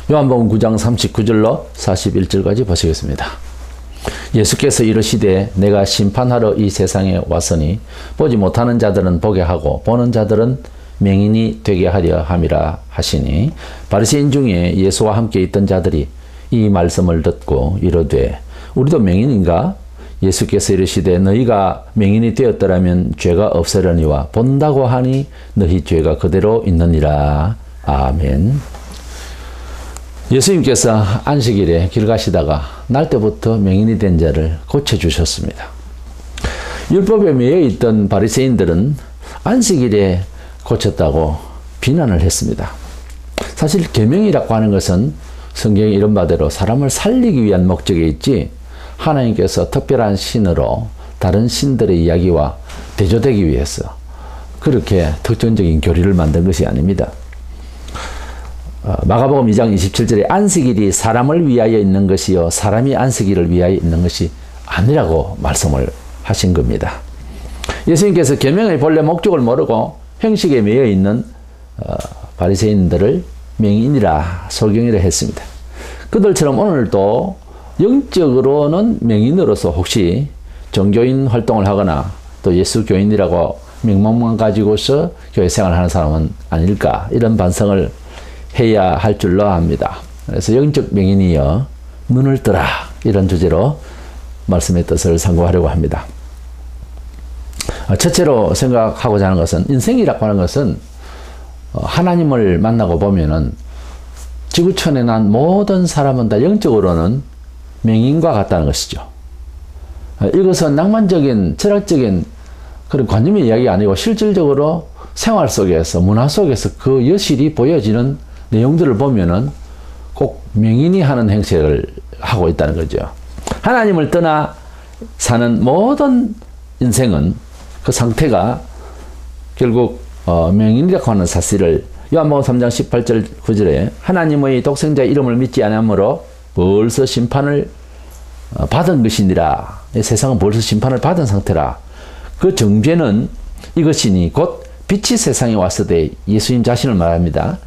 요한복음 9장 39절로 41절까지 보시겠습니다. 예수께서 이르시되 내가 심판하러 이 세상에 왔으니 보지 못하는 자들은 보게 하고 보는 자들은 맹인이 되게 하려 함이라 하시니 바리새인 중에 예수와 함께 있던 자들이 이 말씀을 듣고 이르되 우리도 맹인인가? 예수께서 이르시되 너희가 맹인이 되었더라면 죄가 없으려니와 본다고 하니 너희 죄가 그대로 있느니라. 아멘. 예수님께서 안식일에 길 가시다가 날 때부터 맹인이 된 자를 고쳐주셨습니다. 율법에 매여 있던 바리새인들은 안식일에 고쳤다고 비난을 했습니다. 사실 계명이라고 하는 것은 성경에 이런 바대로 사람을 살리기 위한 목적에 있지 하나님께서 특별한 신으로 다른 신들의 이야기와 대조되기 위해서 그렇게 특정적인 교리를 만든 것이 아닙니다. 마가복음 2장 27절에 안식일이 사람을 위하여 있는 것이요 사람이 안식일을 위하여 있는 것이 아니라고 말씀을 하신 겁니다. 예수님께서 계명의 본래 목적을 모르고 형식에 매여 있는 바리새인들을 맹인이라 소경이라 했습니다. 그들처럼 오늘도 영적으로는 맹인으로서 혹시 종교인 활동을 하거나 또 예수 교인이라고 명목만 가지고서 교회 생활을 하는 사람은 아닐까 이런 반성을 해야 할 줄로 압니다. 그래서 영적 맹인이여 눈을 뜨라 이런 주제로 말씀의 뜻을 상고하려고 합니다. 첫째로 생각하고자 하는 것은 인생이라고 하는 것은 하나님을 만나고 보면은 지구촌에 난 모든 사람은 다 영적으로는 맹인과 같다는 것이죠. 이것은 낭만적인 철학적인 그런 관념의 이야기가 아니고 실질적으로 생활 속에서 문화 속에서 그 여실히 보여지는 내용들을 보면은 꼭 맹인이 하는 행세를 하고 있다는 거죠. 하나님을 떠나 사는 모든 인생은 그 상태가 결국 맹인이라고 하는 사실을 요한복음 3장 18절 9절에 하나님의 독생자의 이름을 믿지 않으므로 벌써 심판을 받은 것이니라. 세상은 벌써 심판을 받은 상태라. 그 정죄는 이것이니 곧 빛이 세상에 왔을 때 예수님 자신을 말합니다.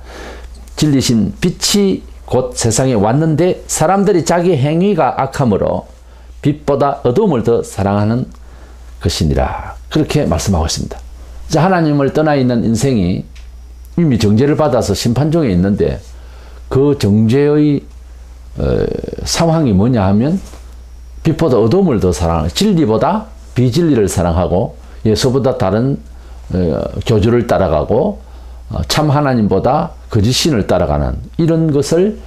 진리신 빛이 곧 세상에 왔는데 사람들이 자기 행위가 악함으로 빛보다 어두움을 더 사랑하는 것이니라. 그렇게 말씀하고 있습니다. 자, 하나님을 떠나 있는 인생이 이미 정죄를 받아서 심판 중에 있는데 그 정죄의 상황이 뭐냐 하면 빛보다 어두움을 더 사랑하는, 진리보다 비진리를 사랑하고 예수보다 다른 교주를 따라가고 참 하나님보다 거짓신을 따라가는 이런 것을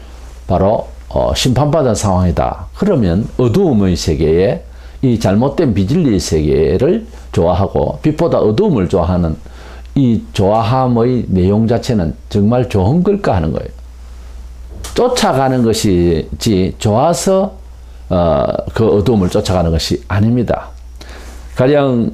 바로 심판받은 상황이다. 그러면 어두움의 세계에 이 잘못된 비진리의 세계를 좋아하고 빛보다 어두움을 좋아하는 이 좋아함의 내용 자체는 정말 좋은 걸까 하는 거예요. 쫓아가는 것이지 좋아서 그 어두움을 쫓아가는 것이 아닙니다. 가령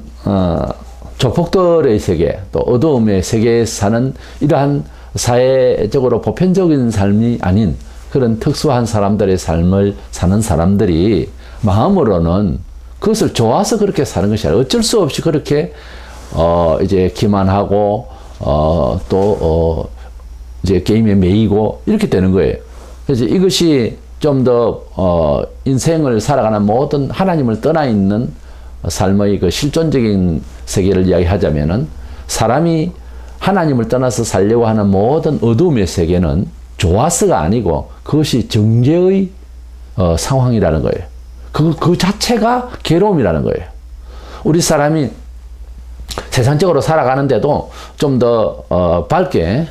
조폭들의 세계 또 어두움의 세계에 사는 이러한 사회적으로 보편적인 삶이 아닌 그런 특수한 사람들의 삶을 사는 사람들이 마음으로는 그것을 좋아서 그렇게 사는 것이 아니라 어쩔 수 없이 그렇게 이제 기만하고 또 이제 게임에 매이고 이렇게 되는 거예요. 그래서 이것이 좀 더 인생을 살아가는 모든 하나님을 떠나 있는 삶의 그 실존적인 세계를 이야기하자면은 사람이 하나님을 떠나서 살려고 하는 모든 어두움의 세계는 좋아서가 아니고 그것이 정죄의 상황이라는 거예요. 그 자체가 괴로움이라는 거예요. 우리 사람이 세상적으로 살아가는데도 좀 더 밝게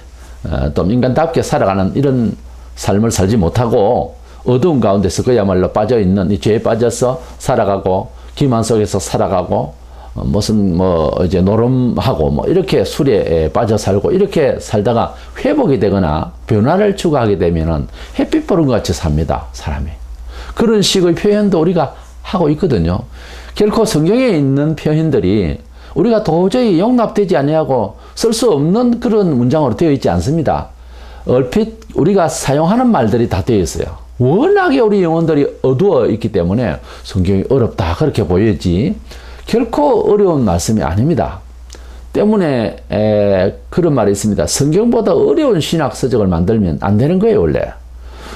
좀 인간답게 살아가는 이런 삶을 살지 못하고 어두운 가운데서 그야말로 빠져있는 이 죄에 빠져서 살아가고 기만 속에서 살아가고 무슨 이제 노름하고 이렇게 술에 빠져 살고 이렇게 살다가 회복이 되거나 변화를 추구하게 되면은 햇빛 보는 것 같이 삽니다, 사람이. 그런 식의 표현도 우리가 하고 있거든요. 결코 성경에 있는 표현들이 우리가 도저히 용납되지 아니하고 쓸 수 없는 그런 문장으로 되어 있지 않습니다. 얼핏 우리가 사용하는 말들이 다 되어 있어요. 워낙에 우리 영혼들이 어두워 있기 때문에 성경이 어렵다 그렇게 보이지 결코 어려운 말씀이 아닙니다. 때문에 그런 말이 있습니다. 성경보다 어려운 신학 서적을 만들면 안 되는 거예요, 원래.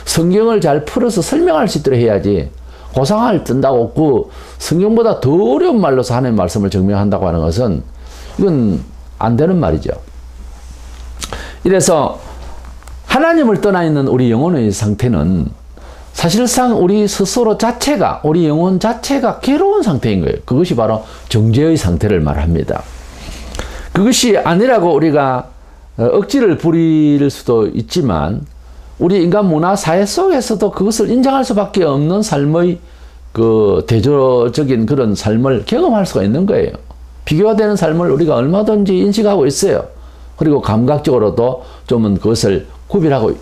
성경을 잘 풀어서 설명할 수 있도록 해야지 고상을 뜬다고 그 성경보다 더 어려운 말로서 하나님의 말씀을 증명한다고 하는 것은 이건 안 되는 말이죠. 이래서 하나님을 떠나 있는 우리 영혼의 상태는 사실상 우리 스스로 자체가, 우리 영혼 자체가 괴로운 상태인 거예요. 그것이 바로 정죄의 상태를 말합니다. 그것이 아니라고 우리가 억지를 부릴 수도 있지만 우리 인간 문화 사회 속에서도 그것을 인정할 수밖에 없는 삶의 그 대조적인 그런 삶을 경험할 수가 있는 거예요. 비교가 되는 삶을 우리가 얼마든지 인식하고 있어요. 그리고 감각적으로도 좀은 그것을 구별하고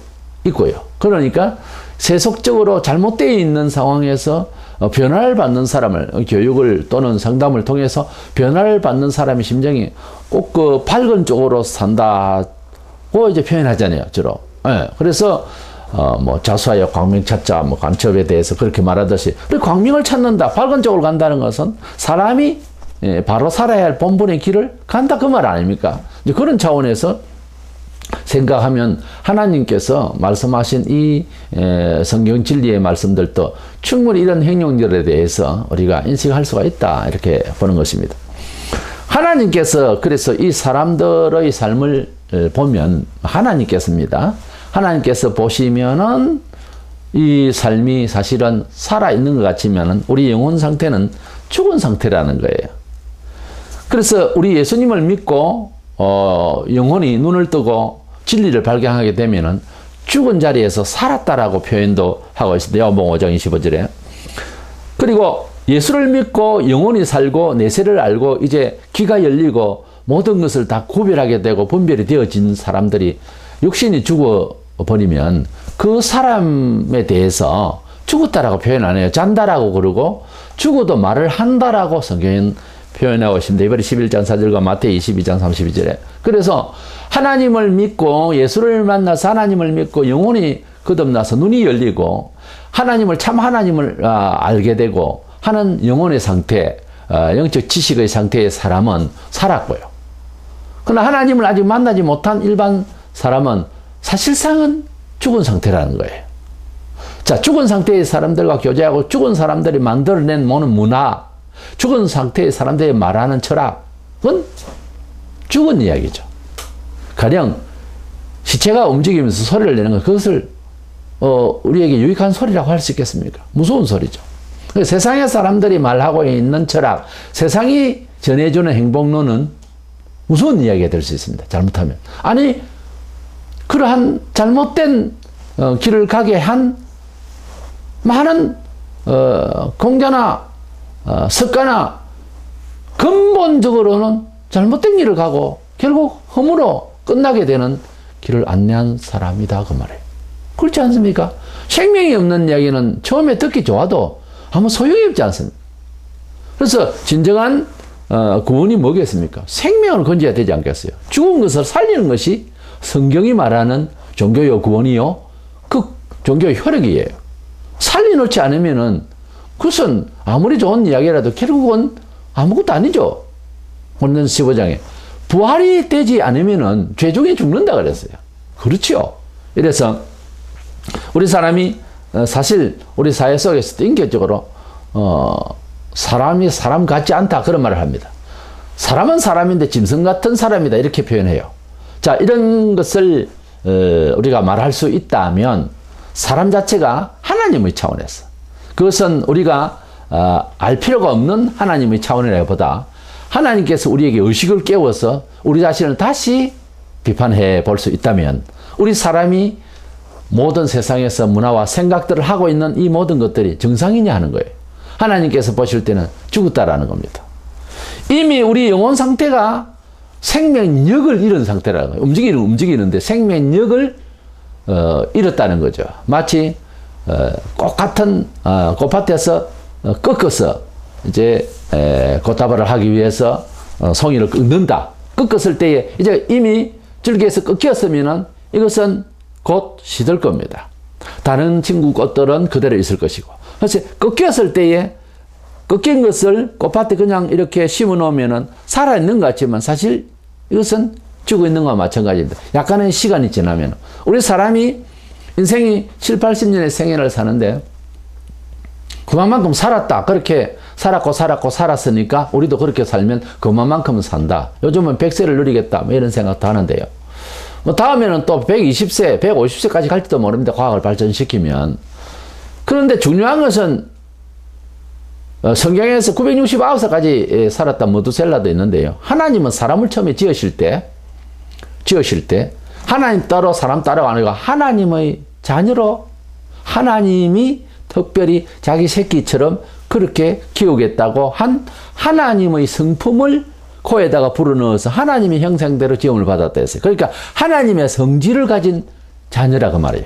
있고요. 그러니까 세속적으로 잘못되어 있는 상황에서 변화를 받는 사람을, 교육을 또는 상담을 통해서 변화를 받는 사람의 심정이 꼭 그 밝은 쪽으로 산다고 이제 표현하잖아요, 주로. 예, 그래서 뭐 자수하여 광명 찾자, 뭐 간첩에 대해서 그렇게 말하듯이, 그리고 광명을 찾는다, 밝은 쪽으로 간다는 것은 사람이 바로 살아야 할 본분의 길을 간다, 그 말 아닙니까? 이제 그런 차원에서 생각하면 하나님께서 말씀하신 이 성경 진리의 말씀들도 충분히 이런 행동들에 대해서 우리가 인식할 수가 있다, 이렇게 보는 것입니다. 하나님께서 그래서 이 사람들의 삶을 보면 하나님께서입니다. 하나님께서 보시면은 이 삶이 사실은 살아있는 것 같지만은 우리 영혼 상태는 죽은 상태라는 거예요. 그래서 우리 예수님을 믿고 영혼이 눈을 뜨고 진리를 발견하게 되면은 죽은 자리에서 살았다라고 표현도 하고 있습니다. 요한복음 5장 25절에. 그리고 예수를 믿고 영혼이 살고 내세를 알고 이제 귀가 열리고 모든 것을 다 구별하게 되고 분별이 되어진 사람들이 육신이 죽어버리면 그 사람에 대해서 죽었다라고 표현 안 해요. 잔다라고 그러고 죽어도 말을 한다라고 성경은 표현하고 있습니다. 이번에 11장 4절과 마태이 22장 32절에. 그래서 하나님을 믿고 예수를 만나서 하나님을 믿고 영혼이 거듭나서 눈이 열리고 하나님을 참 하나님을 알게 되고 하는 영혼의 상태, 영적 지식의 상태의 사람은 살았고요. 그러나 하나님을 아직 만나지 못한 일반 사람은 사실상은 죽은 상태라는 거예요. 자, 죽은 상태의 사람들과 교제하고 죽은 사람들이 만들어낸 모든 문화, 죽은 상태의 사람들이 말하는 철학은 죽은 이야기죠. 가령 시체가 움직이면서 소리를 내는 것, 그것을 우리에게 유익한 소리라고 할 수 있겠습니까? 무서운 소리죠. 세상의 사람들이 말하고 있는 철학, 세상이 전해주는 행복론은 무서운 이야기가 될 수 있습니다. 잘못하면. 아니, 그러한 잘못된 길을 가게 한 많은 공자나 석가나 근본적으로는 잘못된 길을 가고 결국 허무로 끝나게 되는 길을 안내한 사람이다, 그 말이에요. 그렇지 않습니까? 생명이 없는 이야기는 처음에 듣기 좋아도 아무 소용이 없지 않습니까? 그래서 진정한 구원이 뭐겠습니까? 생명을 건져야 되지 않겠어요? 죽은 것을 살리는 것이 성경이 말하는 종교요 구원이요, 그 종교의 혈액이에요. 살려놓지 않으면은 그것은 아무리 좋은 이야기라도 결국은 아무것도 아니죠. 본문 15장에 부활이 되지 않으면은 죄중에 죽는다 그랬어요. 그렇죠. 이래서 우리 사람이 사실 우리 사회 속에서도 인격적으로 사람이 사람 같지 않다, 그런 말을 합니다. 사람은 사람인데 짐승 같은 사람이다, 이렇게 표현해요. 자, 이런 것을 우리가 말할 수 있다면 사람 자체가 하나님의 차원에서, 그것은 우리가 알 필요가 없는 하나님의 차원이라기보다 하나님께서 우리에게 의식을 깨워서 우리 자신을 다시 비판해 볼 수 있다면 우리 사람이 모든 세상에서 문화와 생각들을 하고 있는 이 모든 것들이 정상이냐 하는 거예요. 하나님께서 보실 때는 죽었다라는 겁니다. 이미 우리 영혼 상태가 생명력을 잃은 상태라는 거예요. 움직이는데 생명력을 잃었다는 거죠. 마치 꽃 같은 꽃밭에서 꺾어서 이제 꽃다발을 하기 위해서 송이를 꺾는다. 꺾었을 때에 이제 이미 줄기에서 꺾였으면은 이것은 곧 시들 겁니다. 다른 친구 꽃들은 그대로 있을 것이고. 그래서 꺾였을 때에 꺾인 것을 꽃밭에 그냥 이렇게 심어 놓으면은 살아있는 것 같지만 사실 이것은 죽어 있는 것과 마찬가지입니다. 약간의 시간이 지나면 우리 사람이 인생이 7, 80년의 생애를 사는데 그만큼 살았다. 그렇게 살았으니까 우리도 그렇게 살면 그만큼은 산다. 요즘은 100세를 누리겠다. 뭐 이런 생각도 하는데요. 뭐 다음에는 또 120세, 150세까지 갈지도 모릅니다. 과학을 발전시키면. 그런데 중요한 것은 성경에서 969세까지 살았던 무두셀라도 있는데요. 하나님은 사람을 처음에 지으실 때 하나님 따로 사람 따로가 아니고 하나님의 자녀로 하나님이 특별히 자기 새끼처럼 그렇게 키우겠다고 한 하나님의 성품을 코에다가 불어넣어서 하나님의 형상대로 지음을 받았다 했어요. 그러니까 하나님의 성질을 가진 자녀라 그 말이에요.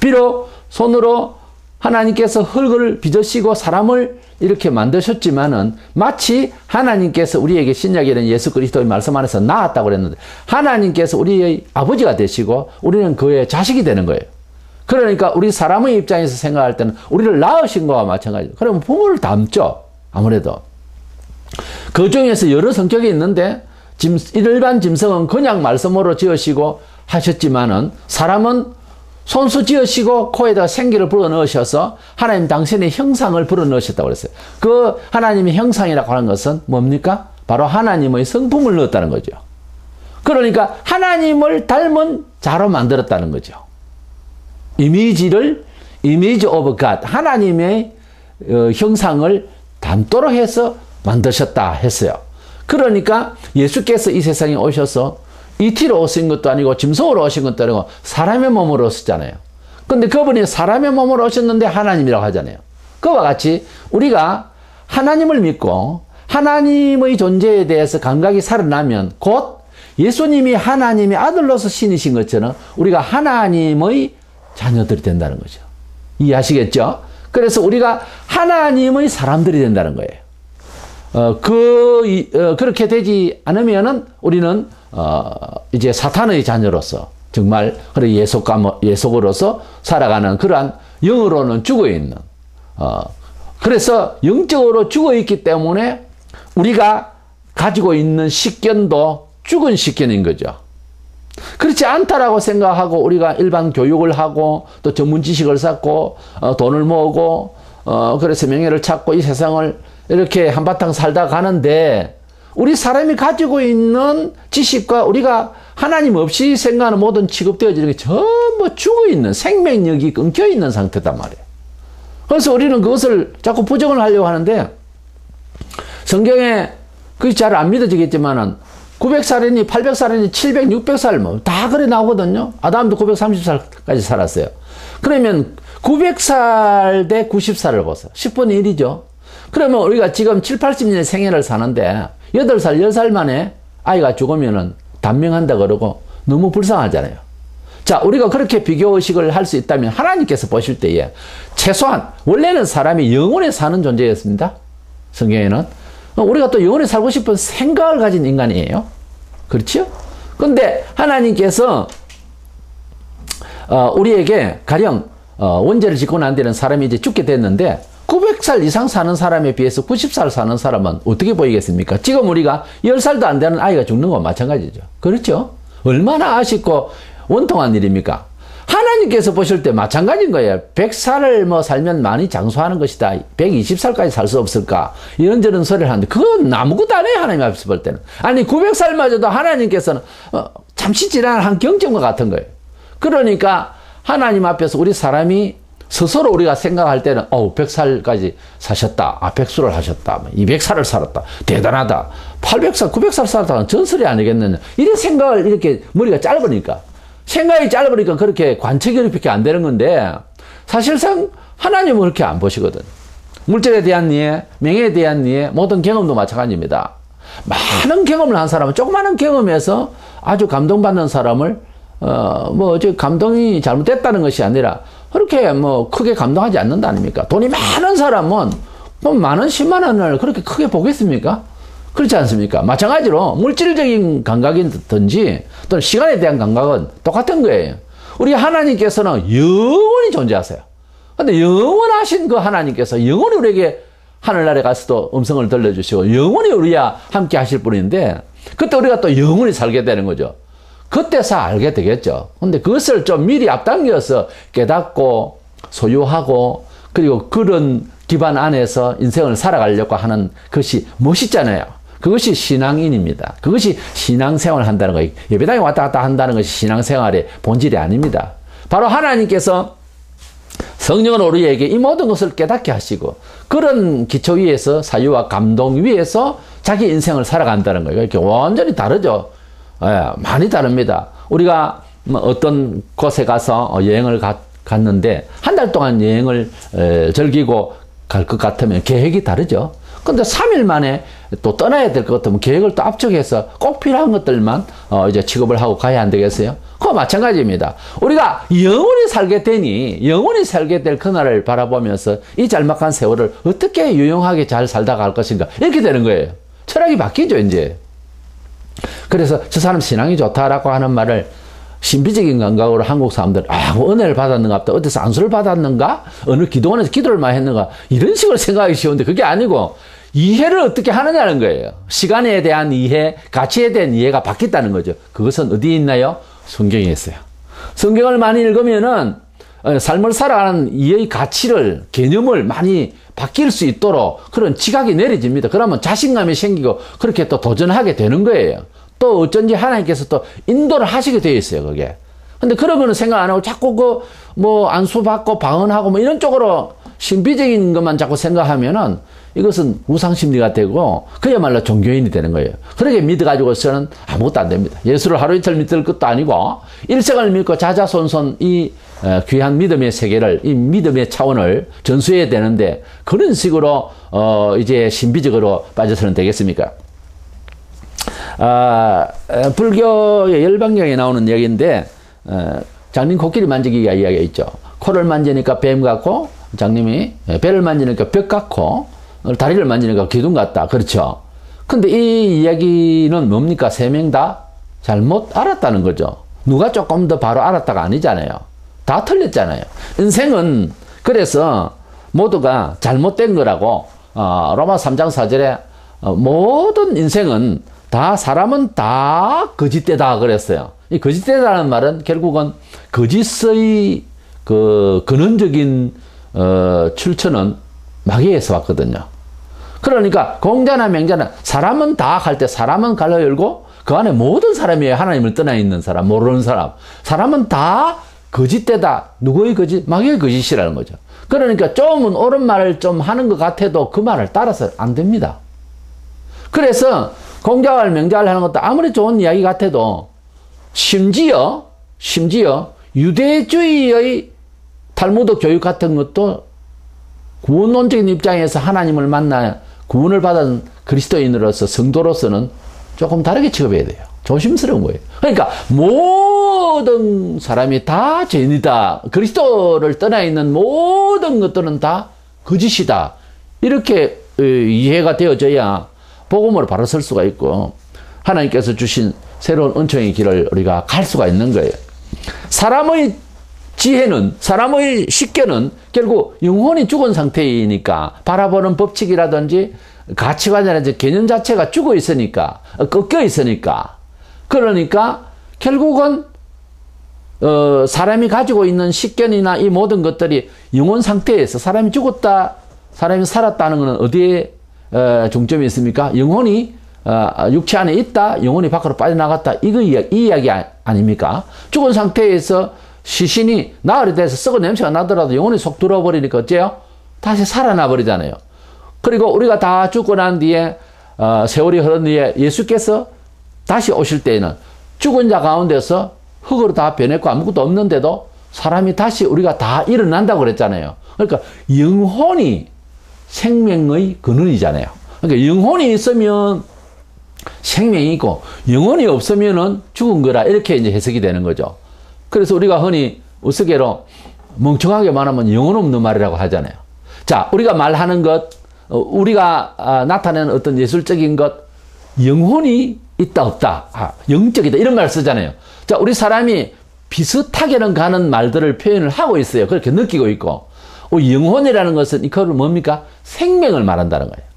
비록 손으로 하나님께서 흙을 빚으시고 사람을 이렇게 만드셨지만은 마치 하나님께서 우리에게 신약에는 예수 그리스도의 말씀 안에서 낳았다고 그랬는데 하나님께서 우리의 아버지가 되시고 우리는 그의 자식이 되는 거예요. 그러니까 우리 사람의 입장에서 생각할 때는 우리를 낳으신 거와 마찬가지죠. 그러면 부모를 닮죠. 아무래도. 그 중에서 여러 성격이 있는데 일반 짐승은 그냥 말씀으로 지으시고 하셨지만은 사람은 손수 지으시고 코에다 생기를 불어넣으셔서 하나님 당신의 형상을 불어넣으셨다고 그랬어요. 그 하나님의 형상이라고 하는 것은 뭡니까? 바로 하나님의 성품을 넣었다는 거죠. 그러니까 하나님을 닮은 자로 만들었다는 거죠. 이미지 오브 갓, 하나님의 형상을 닮도록 해서 만드셨다 했어요. 그러니까 예수께서 이 세상에 오셔서 이티로 오신 것도 아니고 짐승으로 오신 것도 아니고 사람의 몸으로 오셨잖아요. 근데 그분이 사람의 몸으로 오셨는데 하나님이라고 하잖아요. 그와 같이 우리가 하나님을 믿고 하나님의 존재에 대해서 감각이 살아나면 곧 예수님이 하나님의 아들로서 신이신 것처럼 우리가 하나님의 자녀들이 된다는 거죠. 이해하시겠죠? 그래서 우리가 하나님의 사람들이 된다는 거예요. 그렇게 되지 않으면은 우리는 이제 사탄의 자녀로서 정말 예속으로서 살아가는 그러한 영으로는 죽어 있는 그래서 영적으로 죽어 있기 때문에 우리가 가지고 있는 식견도 죽은 식견인 거죠. 그렇지 않다라고 생각하고 우리가 일반 교육을 하고 또 전문 지식을 쌓고 돈을 모으고 그래서 명예를 찾고 이 세상을 이렇게 한바탕 살다 가는데 우리 사람이 가지고 있는 지식과 우리가 하나님 없이 생각하는 모든 취급되어지는 게 전부 죽어있는 생명력이 끊겨있는 상태단 말이에요. 그래서 우리는 그것을 자꾸 부정을 하려고 하는데 성경에 그게 잘 안 믿어지겠지만은 900살이니 800살이니 700, 600살 뭐 다 그래 나오거든요. 아담도 930살까지 살았어요. 그러면 900살 대 90살을 보세요. 10분의 1이죠. 그러면 우리가 지금 7, 80년의 생애를 사는데 8살, 10살 만에 아이가 죽으면은 단명한다 그러고 너무 불쌍하잖아요. 자, 우리가 그렇게 비교의식을 할 수 있다면 하나님께서 보실 때에 최소한 원래는 사람이 영원히 사는 존재였습니다. 성경에는. 우리가 또 영원히 살고 싶은 생각을 가진 인간이에요. 그렇죠? 근데 하나님께서 우리에게 가령 원죄를 짓고 난 뒤에는 사람이 이제 죽게 됐는데 900살 이상 사는 사람에 비해서 90살 사는 사람은 어떻게 보이겠습니까? 지금 우리가 10살도 안 되는 아이가 죽는 건 마찬가지죠. 그렇죠? 얼마나 아쉽고 원통한 일입니까? 하나님께서 보실 때 마찬가지인 거예요. 100살을 뭐 살면 많이 장수하는 것이다. 120살까지 살 수 없을까? 이런저런 소리를 하는데 그건 아무것도 안 해요. 하나님 앞에서 볼 때는. 아니 900살마저도 하나님께서는 잠시 지난 한 경점과 같은 거예요. 그러니까 하나님 앞에서 우리 사람이 스스로 우리가 생각할 때는 100살까지 사셨다. 100수를 하셨다. 200살을 살았다. 대단하다. 800살, 900살 살았다는 전설이 아니겠느냐. 이런 생각을 이렇게 머리가 짧으니까. 생각이 짧으니까 그렇게 관측이 안 되는 건데 사실상 하나님은 그렇게 안 보시거든. 물질에 대한 이해, 명예에 대한 이해, 모든 경험도 마찬가지입니다. 많은 경험을 한 사람은 조그마한 경험에서 아주 감동받는 사람을 감동이 잘못됐다는 것이 아니라 그렇게 크게 감동하지 않는다 아닙니까? 돈이 많은 사람은 많은 10만 원을 그렇게 크게 보겠습니까? 그렇지 않습니까? 마찬가지로 물질적인 감각이든지 또는 시간에 대한 감각은 똑같은 거예요. 우리 하나님께서는 영원히 존재하세요. 근데 영원하신 그 하나님께서 영원히 우리에게 하늘나라에 가서도 음성을 들려주시고 영원히 우리와 함께 하실 분인데 그때 우리가 또 영원히 살게 되는 거죠. 그때서 알게 되겠죠. 근데 그것을 좀 미리 앞당겨서 깨닫고 소유하고 그리고 그런 기반 안에서 인생을 살아가려고 하는 것이 멋있잖아요. 그것이 신앙인입니다. 그것이 신앙생활을 한다는 거예요. 예배당에 왔다 갔다 한다는 것이 신앙생활의 본질이 아닙니다. 바로 하나님께서 성령은 우리에게 이 모든 것을 깨닫게 하시고 그런 기초 위에서 사유와 감동 위에서 자기 인생을 살아간다는 거예요. 이렇게 완전히 다르죠. 예, 많이 다릅니다. 우리가 어떤 곳에 가서 여행을 갔는데 한 달 동안 여행을 즐기고 갈 것 같으면 계획이 다르죠. 근데 3일 만에 또 떠나야 될 것 같으면 계획을 또 압축해서 꼭 필요한 것들만 이제 취급을 하고 가야 안 되겠어요? 그거 마찬가지입니다. 우리가 영원히 살게 되니 영원히 살게 될 그날을 바라보면서 이 짤막한 세월을 어떻게 유용하게 잘 살다 갈 것인가 이렇게 되는 거예요. 철학이 바뀌죠 이제. 그래서 저 사람 신앙이 좋다라고 하는 말을 신비적인 감각으로 한국 사람들 은혜를 받았는가 보다 어디서 안수를 받았는가 어느 기도원에서 기도를 많이 했는가 이런 식으로 생각하기 쉬운데 그게 아니고 이해를 어떻게 하느냐는 거예요. 시간에 대한 이해, 가치에 대한 이해가 바뀌었다는 거죠. 그것은 어디에 있나요? 성경에 있어요. 성경을 많이 읽으면은 삶을 살아가는 이의 가치를 개념을 많이 바뀔 수 있도록 그런 지각이 내려집니다. 그러면 자신감이 생기고 그렇게 또 도전하게 되는 거예요. 또 어쩐지 하나님께서 또 인도를 하시게 되어 있어요, 그게. 근데 그런 거는 생각 안 하고 자꾸 안수받고 방언하고 이런 쪽으로 신비적인 것만 자꾸 생각하면은 이것은 우상심리가 되고 그야말로 종교인이 되는 거예요. 그렇게 믿어가지고서는 아무것도 안 됩니다. 예수를 하루 이틀 믿을 것도 아니고 일생을 믿고 자자손손 이 귀한 믿음의 세계를 이 믿음의 차원을 전수해야 되는데 그런 식으로 이제 신비적으로 빠져서는 되겠습니까? 불교의 열반경에 나오는 이야기인데 장님 코끼리 만지기가 이야기가 있죠. 코를 만지니까 뱀 같고 장님이 배를 만지니까 벽 같고 다리를 만지니까 기둥 같다. 그렇죠. 근데 이 이야기는 뭡니까? 세 명 다 잘못 알았다는 거죠. 누가 조금 더 바로 알았다가 아니잖아요. 다 틀렸잖아요. 인생은 그래서 모두가 잘못된 거라고 로마 3장 4절에 모든 인생은 다 사람은 다 거짓되다 그랬어요. 이 거짓되다는 말은 결국은 거짓의 그 근원적인 출처는 마귀에서 왔거든요. 그러니까 공자나 맹자나 사람은 다 할 때 사람은 갈라 열고 그 안에 모든 사람이 하나님을 떠나 있는 사람, 모르는 사람. 사람은 다 거짓되다. 누구의 거짓? 마귀의 거짓이라는 거죠. 그러니까 조금은 옳은 말을 좀 하는 것 같아도 그 말을 따라서 안 됩니다. 그래서 공자왈 명자왈 하는 것도 아무리 좋은 이야기 같아도 심지어 유대주의의 탈무드 교육 같은 것도 구원론적인 입장에서 하나님을 만나 구원을 받은 그리스도인으로서 성도로서는 조금 다르게 취급해야 돼요. 조심스러운 거예요. 그러니까 모든 사람이 다 죄인이다. 그리스도를 떠나 있는 모든 것들은 다 거짓이다. 이렇게 이해가 되어져야 복음으로 바로 설 수가 있고 하나님께서 주신 새로운 은총의 길을 우리가 갈 수가 있는 거예요. 사람의 지혜는, 사람의 식견은 결국 영혼이 죽은 상태이니까 바라보는 법칙이라든지 가치관이라든지 개념 자체가 죽어 있으니까, 꺾여 있으니까. 그러니까 결국은 사람이 가지고 있는 식견이나 이 모든 것들이 영혼 상태에서 사람이 죽었다, 사람이 살았다는 것은 어디에 중점이 있습니까? 영혼이 육체 안에 있다, 영혼이 밖으로 빠져나갔다. 이 이야기 아닙니까? 죽은 상태에서 시신이 나흘이 돼서 썩은 냄새가 나더라도 영혼이 속 들어버리니까 어째요? 다시 살아나 버리잖아요. 그리고 우리가 다 죽고 난 뒤에 세월이 흐른 뒤에 예수께서 다시 오실 때에는 죽은 자 가운데서 흙으로 다 변했고 아무것도 없는데도 사람이 다시 우리가 다 일어난다고 그랬잖아요. 그러니까 영혼이 생명의 근원이잖아요. 그러니까 영혼이 있으면 생명이 있고 영혼이 없으면은 죽은 거라 이렇게 이제 해석이 되는 거죠. 그래서 우리가 흔히 우스개로 멍청하게 말하면 영혼 없는 말이라고 하잖아요. 자, 우리가 말하는 것, 우리가 나타내는 어떤 예술적인 것, 영혼이 있다 없다, 영적이다 이런 말을 쓰잖아요. 자, 우리 사람이 비슷하게는 가는 말들을 표현을 하고 있어요. 그렇게 느끼고 있고 영혼이라는 것은 이거를 뭡니까? 생명을 말한다는 거예요.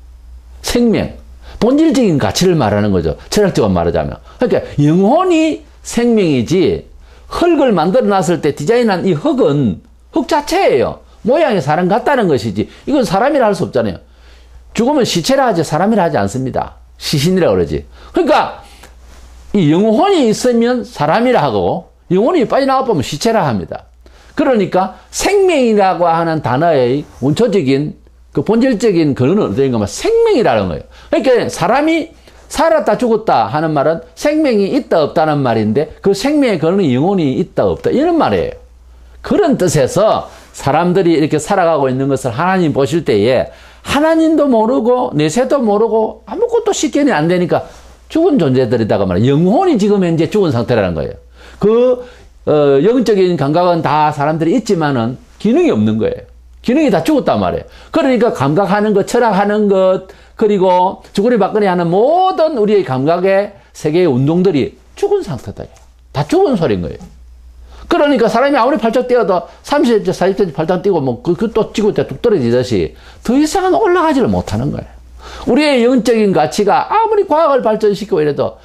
생명, 본질적인 가치를 말하는 거죠. 철학적으로 말하자면. 그러니까 영혼이 생명이지 흙을 만들어 놨을 때 디자인한 이 흙은 흙 자체예요. 모양이 사람 같다는 것이지 이건 사람이라 할 수 없잖아요. 죽으면 시체라 하지 사람이라 하지 않습니다. 시신이라 그러지. 그러니까 이 영혼이 있으면 사람이라 하고 영혼이 빠져나가보면 시체라 합니다. 그러니까 생명이라고 하는 단어의 원초적인 그 본질적인 근원은 어떤 거면 생명이라는 거예요. 그러니까 사람이 살았다 죽었다 하는 말은 생명이 있다 없다는 말인데 그 생명의 근원이 영혼이 있다 없다 이런 말이에요. 그런 뜻에서 사람들이 이렇게 살아가고 있는 것을 하나님 보실 때에 하나님도 모르고 내세도 모르고 아무것도 실견이 안 되니까 죽은 존재들이다가 말이에요. 영혼이 지금 현재 죽은 상태라는 거예요. 그 영적인 감각은 다 사람들이 있지만은 기능이 없는 거예요. 기능이 다 죽었단 말이에요. 그러니까 감각하는 것, 철학하는 것, 그리고 주거리 받거리 하는 모든 우리의 감각의 세계의 운동들이 죽은 상태다. 다 죽은 소리인 거예요. 그러니까 사람이 아무리 팔짱 뛰어도 30cm, 40cm 팔짱 뛰고 뭐 또 찍고 뚝 떨어지듯이 더 이상은 올라가지를 못하는 거예요. 우리의 영적인 가치가 아무리 과학을 발전시키고 이래도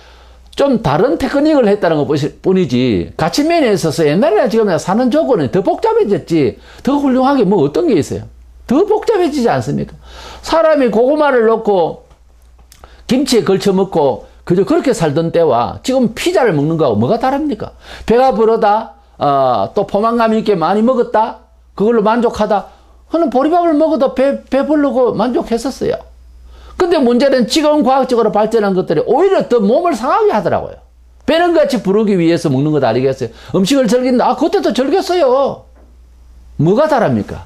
좀 다른 테크닉을 했다는 것 뿐이지 가치 면에 있어서 옛날이나 지금 사는 조건이 더 복잡해졌지 더 훌륭하게 뭐 어떤 게 있어요? 더 복잡해지지 않습니까? 사람이 고구마를 넣고 김치에 걸쳐 먹고 그저 그렇게 살던 때와 지금 피자를 먹는 거하고 뭐가 다릅니까? 배가 부르다 또 포만감 있게 많이 먹었다 그걸로 만족하다 그는 보리밥을 먹어도 배부르고 만족했었어요. 근데 문제는 지금 과학적으로 발전한 것들이 오히려 더 몸을 상하게 하더라고요. 배는 같이 부르기 위해서 먹는 것 아니겠어요? 음식을 즐긴다. 그때도 즐겼어요. 뭐가 다릅니까?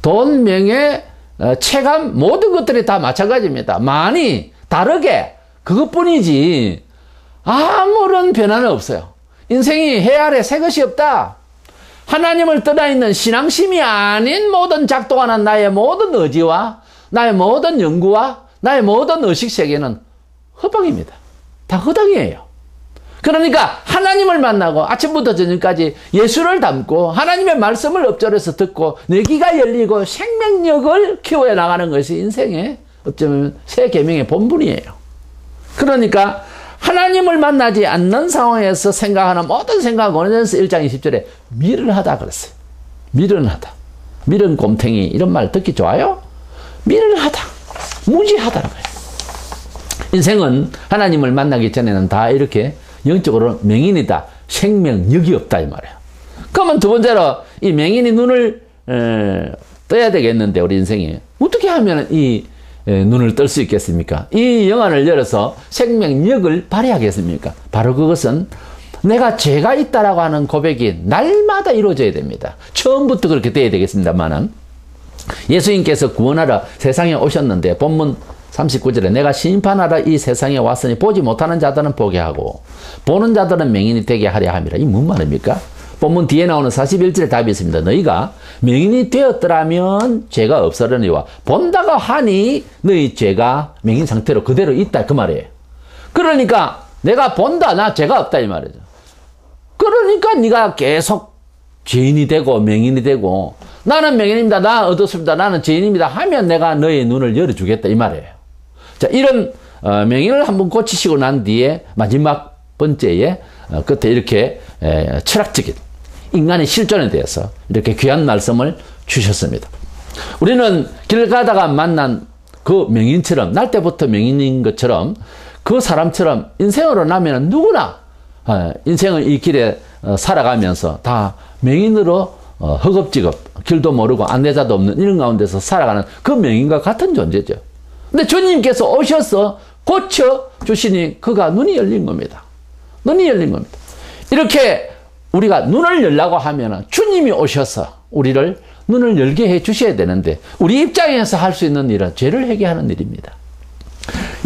돈, 명예, 체감 모든 것들이 다 마찬가지입니다. 많이 다르게 그것뿐이지 아무런 변화는 없어요. 인생이 해 아래 새 것이 없다. 하나님을 떠나 있는 신앙심이 아닌 모든 작동하는 나의 모든 의지와 나의 모든 연구와 나의 모든 의식세계는 허방입니다. 다 허당이에요. 그러니까 하나님을 만나고 아침부터 저녁까지 예수를 담고 하나님의 말씀을 엎절해서 듣고 내 귀가 열리고 생명력을 키워야 나가는 것이 인생의 어쩌면 새 계명의 본분이에요. 그러니까 하나님을 만나지 않는 상황에서 생각하는 모든 생각은 고린도전서 1장 20절에 미련하다 그랬어요. 미련하다. 미련 곰탱이 이런 말 듣기 좋아요? 미련하다. 무지하다는 거예요. 인생은 하나님을 만나기 전에는 다 이렇게 영적으로 맹인이다. 생명력이 없다 이 말이에요. 그러면 두 번째로 이 맹인이 눈을 떠야 되겠는데 우리 인생에 어떻게 하면 이 눈을 뜰 수 있겠습니까? 이 영안을 열어서 생명력을 발휘하겠습니까? 바로 그것은 내가 죄가 있다라고 하는 고백이 날마다 이루어져야 됩니다. 처음부터 그렇게 돼야 되겠습니다만은 예수님께서 구원하러 세상에 오셨는데 본문 39절에 내가 심판하러 이 세상에 왔으니 보지 못하는 자들은 보게 하고 보는 자들은 맹인이 되게 하려 함이라. 이 무슨 말입니까? 본문 뒤에 나오는 41절에 답이 있습니다. 너희가 맹인이 되었더라면 죄가 없으려니와 본다가 하니 너희 죄가 맹인 상태로 그대로 있다 그 말이에요. 그러니까 내가 본다 나 죄가 없다 이 말이죠. 그러니까 네가 계속 죄인이 되고 맹인이 되고 나는 맹인입니다. 나 어둡습니다. 나는 죄인입니다. 하면 내가 너의 눈을 열어주겠다 이 말이에요. 자, 이런 맹인을 한번 고치시고 난 뒤에 마지막 번째에 끝에 이렇게 철학적인 인간의 실존에 대해서 이렇게 귀한 말씀을 주셨습니다. 우리는 길 가다가 만난 그 명인처럼 날 때부터 명인인 것처럼 그 사람처럼 인생으로 나면 누구나 인생을 이 길에 살아가면서 다 명인으로 허겁지겁 길도 모르고 안내자도 없는 이런 가운데서 살아가는 그 명인과 같은 존재죠. 근데 주님께서 오셔서 고쳐주시니 그가 눈이 열린 겁니다. 눈이 열린 겁니다. 이렇게 우리가 눈을 열라고 하면 주님이 오셔서 우리를 눈을 열게 해 주셔야 되는데 우리 입장에서 할 수 있는 일은 죄를 회개하는 일입니다.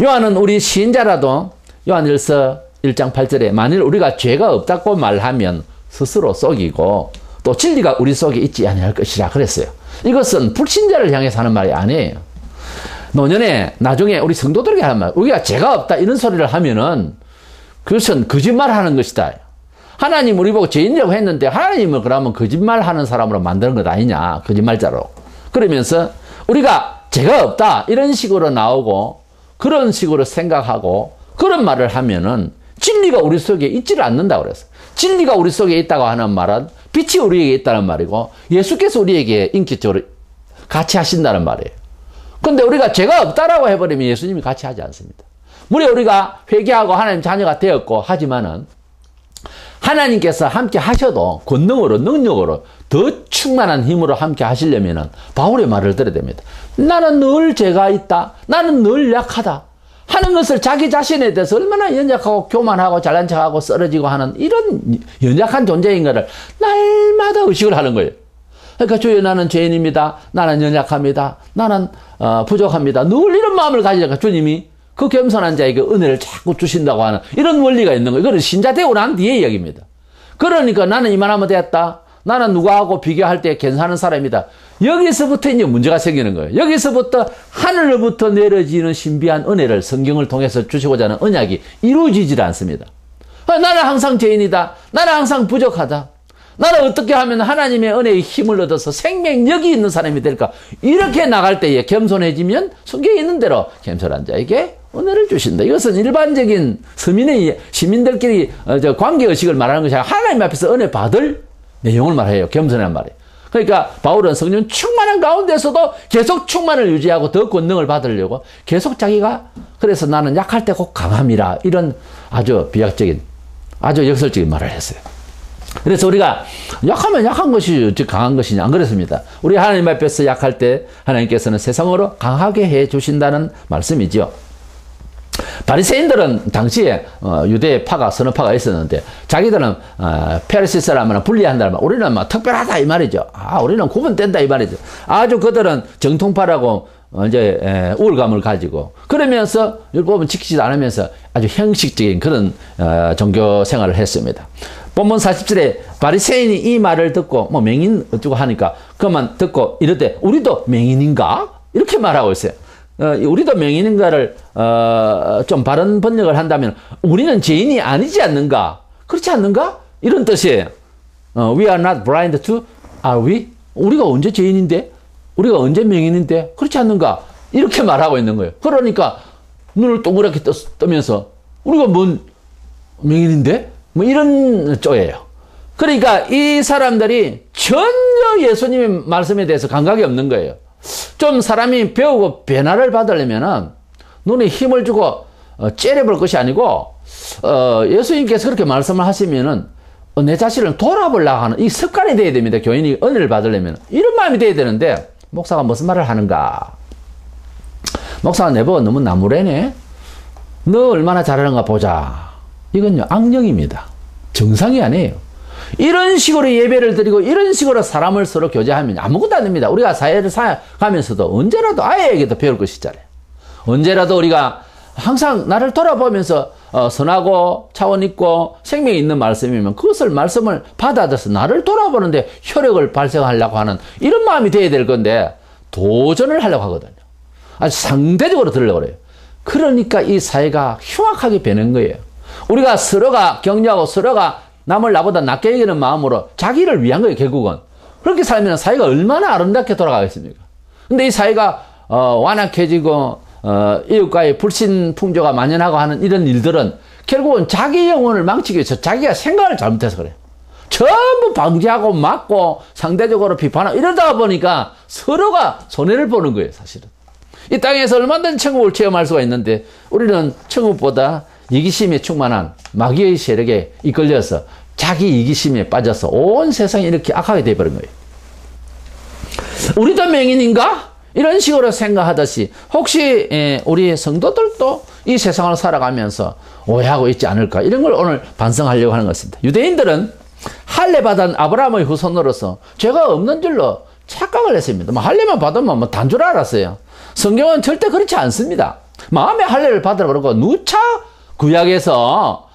요한은 우리 시인자라도 요한일서 1장 8절에 만일 우리가 죄가 없다고 말하면 스스로 속이고 또 진리가 우리 속에 있지 아니할 것이라 그랬어요. 이것은 불신자를 향해서 하는 말이 아니에요. 노년에 나중에 우리 성도들에게 하는 말, 우리가 죄가 없다 이런 소리를 하면은 그것은 거짓말하는 것이다. 하나님 우리 보고 죄인이라고 했는데 하나님을 그러면 거짓말하는 사람으로 만드는 것 아니냐, 거짓말자로. 그러면서 우리가 죄가 없다 이런 식으로 나오고 그런 식으로 생각하고 그런 말을 하면은 진리가 우리 속에 있지를 않는다고 그랬어요. 진리가 우리 속에 있다고 하는 말은 빛이 우리에게 있다는 말이고 예수께서 우리에게 인격적으로 같이 하신다는 말이에요. 근데 우리가 죄가 없다라고 해버리면 예수님이 같이 하지 않습니다. 물론 우리가 회개하고 하나님 자녀가 되었고 하지만은 하나님께서 함께 하셔도 권능으로 능력으로 더 충만한 힘으로 함께 하시려면은 바울의 말을 들어야 됩니다. 나는 늘 죄가 있다. 나는 늘 약하다. 하는 것을 자기 자신에 대해서 얼마나 연약하고 교만하고 잘난 척하고 쓰러지고 하는 이런 연약한 존재인가를 날마다 의식을 하는 거예요. 그러니까 주여 나는 죄인입니다. 나는 연약합니다. 나는 부족합니다. 늘 이런 마음을 가지니까 주님이 그 겸손한 자에게 은혜를 자꾸 주신다고 하는 이런 원리가 있는 거예요. 이거는 신자되고 난 뒤의 이야기입니다. 그러니까 나는 이만하면 됐다. 나는 누구하고 비교할 때 괜찮은 사람이다. 여기서부터 이제 문제가 생기는 거예요. 여기서부터 하늘로부터 내려지는 신비한 은혜를 성경을 통해서 주시고자 하는 언약이 이루어지질 않습니다. 나는 항상 죄인이다. 나는 항상 부족하다. 나는 어떻게 하면 하나님의 은혜의 힘을 얻어서 생명력이 있는 사람이 될까? 이렇게 나갈 때에 겸손해지면 성경에 있는 대로 겸손한 자에게 은혜를 주신다. 이것은 일반적인 시민들끼리 관계의식을 말하는 것이 아니라 하나님 앞에서 은혜 받을 내용을 말해요. 겸손한 말이에요. 그러니까 바울은 성령 충만한 가운데서도 계속 충만을 유지하고 더 권능을 받으려고 계속 자기가 그래서 나는 약할 때 꼭 강함이라 이런 아주 비약적인 아주 역설적인 말을 했어요. 그래서 우리가 약하면 약한 것이 즉 강한 것이냐 안 그렇습니다. 우리 하나님 앞에서 약할 때 하나님께서는 세상으로 강하게 해 주신다는 말씀이지요. 바리새인들은 당시에 유대파가 선어파가 있었는데 자기들은 페르시 사람은 분리한다는 말, 우리는 막 특별하다 이 말이죠. 우리는 구분된다 이 말이죠. 아주 그들은 정통파라고 이제 우월감을 가지고 그러면서 율법은 지키지도 않으면서 아주 형식적인 그런 종교 생활을 했습니다. 본문 40절에 바리새인이 이 말을 듣고 뭐 맹인 어쩌고 하니까 그만 듣고 이럴 우리도 맹인인가? 이렇게 말하고 있어요. 우리도 맹인인가를 좀 바른 번역을 한다면 우리는 죄인이 아니지 않는가? 그렇지 않는가? 이런 뜻이에요. We are not blind to, are we? 우리가 언제 죄인인데? 우리가 언제 맹인인데? 그렇지 않는가? 이렇게 말하고 있는 거예요. 그러니까 눈을 동그랗게 뜨면서 우리가 뭔 맹인인데? 뭐 이런 쪼예요. 그러니까 이 사람들이 전혀 예수님의 말씀에 대해서 감각이 없는 거예요. 좀 사람이 배우고 변화를 받으려면은 눈에 힘을 주고 째려볼 것이 아니고 예수님께서 그렇게 말씀을 하시면은 내 자신을 돌아보려고 하는 이 습관이 돼야 됩니다. 교인이 은혜를 받으려면 이런 마음이 돼야 되는데 목사가 무슨 말을 하는가? 목사가 내보고 너무 나무래네. 너 얼마나 잘하는가 보자. 이건요 악령입니다. 정상이 아니에요. 이런 식으로 예배를 드리고 이런 식으로 사람을 서로 교제하면 아무것도 안 됩니다. 우리가 사회를 살아가면서도 언제라도 아이에게도 배울 것이 있잖아요. 언제라도 우리가 항상 나를 돌아보면서 선하고 차원 있고 생명이 있는 말씀이면 그것을 말씀을 받아들여서 나를 돌아보는데 효력을 발생하려고 하는 이런 마음이 돼야 될 건데 도전을 하려고 하거든요. 아주 상대적으로 들으려고 그래요. 그러니까 이 사회가 흉악하게 변한 거예요. 우리가 서로가 격려하고 서로가 남을 나보다 낮게 여기는 마음으로 자기를 위한 거예요, 결국은. 그렇게 살면 사회가 얼마나 아름답게 돌아가겠습니까? 근데 이 사회가 완악해지고 이웃과의 불신풍조가 만연하고 하는 이런 일들은 결국은 자기 영혼을 망치기 위해서 자기가 생각을 잘못해서 그래요. 전부 방지하고 막고 상대적으로 비판하고 이러다 보니까 서로가 손해를 보는 거예요, 사실은. 이 땅에서 얼마든지 천국을 체험할 수가 있는데 우리는 천국보다 이기심에 충만한 마귀의 세력에 이끌려서 자기 이기심에 빠져서 온 세상이 이렇게 악하게 되어버린 거예요. 우리도 맹인인가? 이런 식으로 생각하듯이 혹시 우리 성도들도 이 세상을 살아가면서 오해하고 있지 않을까? 이런 걸 오늘 반성하려고 하는 것입니다. 유대인들은 할례 받은 아브라함의 후손으로서 죄가 없는 줄로 착각을 했습니다. 뭐 할례만 받으면 뭐 단 줄 알았어요. 성경은 절대 그렇지 않습니다. 마음의 할례를 받으라 그러고 누차 구약에서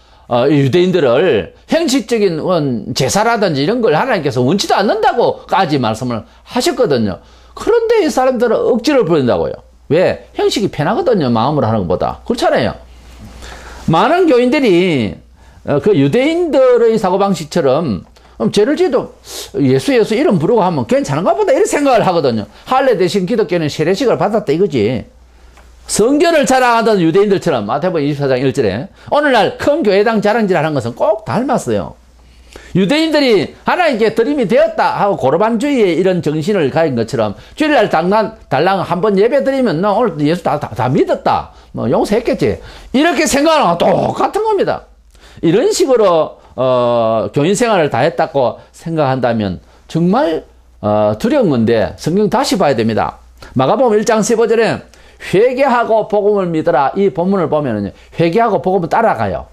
유대인들을 형식적인 제사라든지 이런 걸 하나님께서 원치도 않는다고까지 말씀을 하셨거든요. 그런데 이 사람들은 억지를 부린다고요. 왜? 형식이 편하거든요. 마음으로 하는 것보다. 그렇잖아요. 많은 교인들이 그 유대인들의 사고방식처럼 죄를 지어도 예수 이름 부르고 하면 괜찮은가 보다 이런 생각을 하거든요. 할례 대신 기독교는 세례식을 받았다 이거지. 성전을 자랑하던 유대인들처럼 마태복음 24장 1절에 오늘날 큰 교회당 자랑질하는 것은 꼭 닮았어요. 유대인들이 하나님께 드림이 되었다 하고 고르반주의의 이런 정신을 가진 것처럼 주일날 달랑 한번 예배 드리면 너 오늘 예수 다 믿었다, 뭐 용서했겠지, 이렇게 생각하는 건 똑같은 겁니다. 이런 식으로 교인 생활을 다 했다고 생각한다면 정말 두려운 건데 성경 다시 봐야 됩니다. 마가복음 1장 15절에 회개하고 복음을 믿어라, 이 본문을 보면은 회개하고 복음을 따라가요.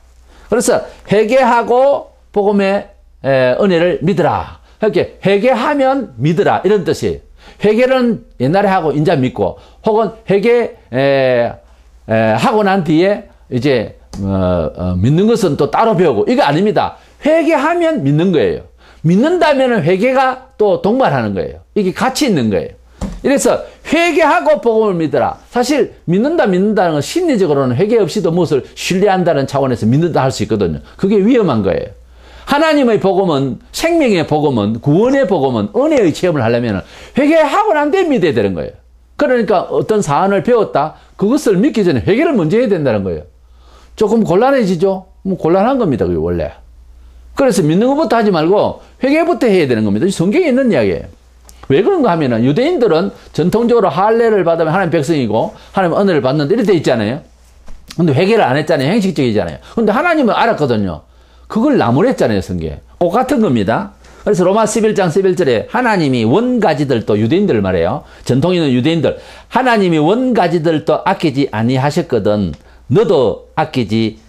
그래서 회개하고 복음의 은혜를 믿으라. 이렇게 회개하면 믿으라, 이런 뜻이에요. 회개는 옛날에 하고 인자 믿고, 혹은 하고 난 뒤에 이제 믿는 것은 또 따로 배우고, 이거 아닙니다. 회개하면 믿는 거예요. 믿는다면 회개가 또 동반하는 거예요. 이게 같이 있는 거예요. 이래서 회개하고 복음을 믿어라. 사실 믿는다는 건 심리적으로는 회개 없이도 무엇을 신뢰한다는 차원에서 믿는다 할 수 있거든요. 그게 위험한 거예요. 하나님의 복음은, 생명의 복음은, 구원의 복음은, 은혜의 체험을 하려면 회개하고 난 뒤에 믿어야 되는 거예요. 그러니까 어떤 사안을 배웠다, 그것을 믿기 전에 회개를 먼저 해야 된다는 거예요. 조금 곤란해지죠? 뭐 곤란한 겁니다, 그게 원래. 그래서 믿는 것부터 하지 말고 회개부터 해야 되는 겁니다. 성경에 있는 이야기예요. 왜 그런가 하면은 유대인들은 전통적으로 할례를 받으면 하나님 백성이고 하나님 은혜를 받는데 이렇게 돼 있잖아요. 근데 회개를 안 했잖아요. 형식적이잖아요. 근데 하나님은 알았거든요. 그걸 나무랬잖아요, 성경에. 똑같은 겁니다. 그래서 로마 11장 11절에 하나님이 원가지들도, 유대인들을 말해요. 전통 있는 유대인들. 하나님이 원가지들도 아끼지 아니하셨거든 너도 아끼지